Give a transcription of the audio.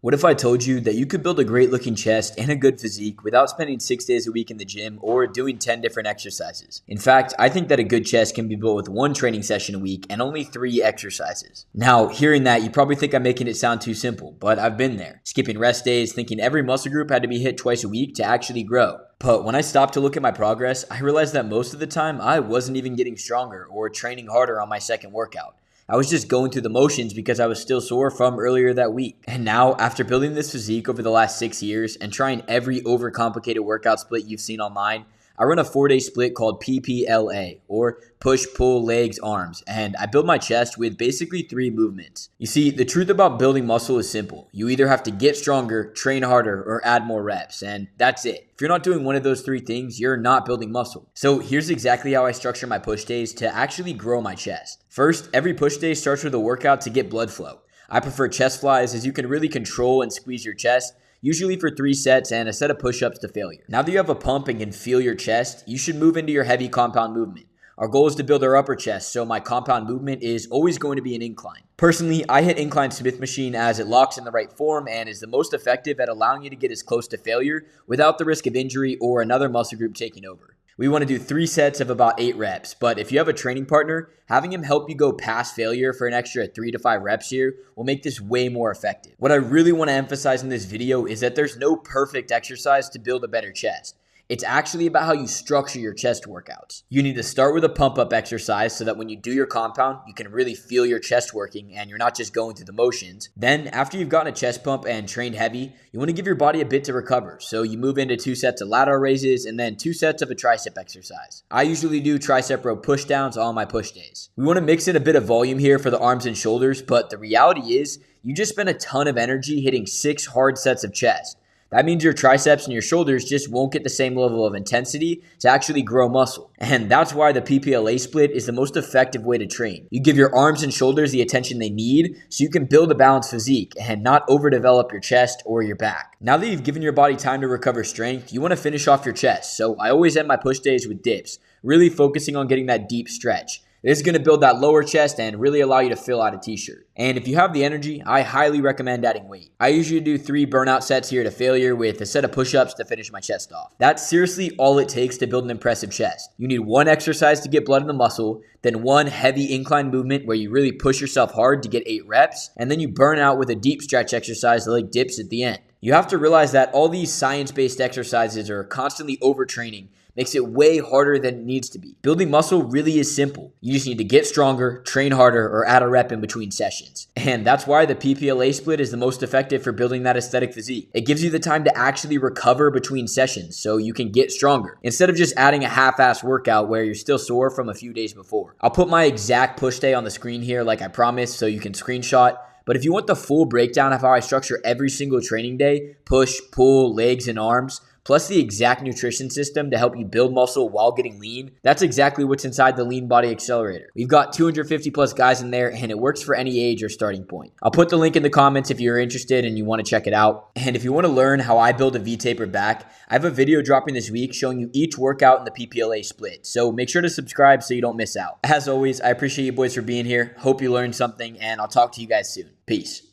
What if I told you that you could build a great looking chest and a good physique without spending 6 days a week in the gym or doing 10 different exercises? In fact, I think that a good chest can be built with one training session a week and only 3 exercises. Now, hearing that, you probably think I'm making it sound too simple, but I've been there. Skipping rest days, thinking every muscle group had to be hit twice a week to actually grow. But when I stopped to look at my progress, I realized that most of the time I wasn't even getting stronger or training harder on my second workout. I was just going through the motions because I was still sore from earlier that week. And now, after building this physique over the last 6 years and trying every overcomplicated workout split you've seen online, I run a 4-day split called PPLA, or push, pull, legs, arms, and I build my chest with basically 3 movements. You see, the truth about building muscle is simple. You either have to get stronger, train harder, or add more reps, and that's it. If you're not doing one of those 3 things, you're not building muscle. So here's exactly how I structure my push days to actually grow my chest. First, every push day starts with a workout to get blood flow. I prefer chest flies as you can really control and squeeze your chest, usually for 3 sets and a set of push-ups to failure. Now that you have a pump and can feel your chest, you should move into your heavy compound movement. Our goal is to build our upper chest, so my compound movement is always going to be an incline. Personally, I hit incline Smith machine as it locks in the right form and is the most effective at allowing you to get as close to failure without the risk of injury or another muscle group taking over. We want to do 3 sets of about 8 reps, but if you have a training partner, having him help you go past failure for an extra 3 to 5 reps here will make this way more effective. What I really want to emphasize in this video is that there's no perfect exercise to build a better chest. It's actually about how you structure your chest workouts. You need to start with a pump-up exercise so that when you do your compound, you can really feel your chest working and you're not just going through the motions. Then, after you've gotten a chest pump and trained heavy, you want to give your body a bit to recover. So you move into 2 sets of lateral raises and then 2 sets of a tricep exercise. I usually do tricep row pushdowns on my push days. We want to mix in a bit of volume here for the arms and shoulders, but the reality is you just spend a ton of energy hitting 6 hard sets of chest. That means your triceps and your shoulders just won't get the same level of intensity to actually grow muscle. And that's why the PPLA split is the most effective way to train. You give your arms and shoulders the attention they need so you can build a balanced physique and not overdevelop your chest or your back. Now that you've given your body time to recover strength, you want to finish off your chest. So I always end my push days with dips, really focusing on getting that deep stretch. This is going to build that lower chest and really allow you to fill out a t-shirt. And if you have the energy, I highly recommend adding weight. I usually do 3 burnout sets here to failure with a set of push-ups to finish my chest off. That's seriously all it takes to build an impressive chest. You need 1 exercise to get blood in the muscle, then 1 heavy incline movement where you really push yourself hard to get 8 reps, and then you burn out with a deep stretch exercise like dips at the end. You have to realize that all these science-based exercises are constantly overtraining. Makes it way harder than it needs to be. Building muscle really is simple. You just need to get stronger, train harder, or add a rep in between sessions. And that's why the PPLA split is the most effective for building that aesthetic physique. It gives you the time to actually recover between sessions so you can get stronger, instead of just adding a half-assed workout where you're still sore from a few days before. I'll put my exact push day on the screen here like I promised so you can screenshot. But if you want the full breakdown of how I structure every single training day, push, pull, legs, and arms, plus the exact nutrition system to help you build muscle while getting lean, that's exactly what's inside the Lean Body Accelerator. We've got 250 plus guys in there and it works for any age or starting point. I'll put the link in the comments if you're interested and you want to check it out. And if you want to learn how I build a V-taper back, I have a video dropping this week showing you each workout in the PPLA split. So make sure to subscribe so you don't miss out. As always, I appreciate you boys for being here. Hope you learned something and I'll talk to you guys soon. Peace.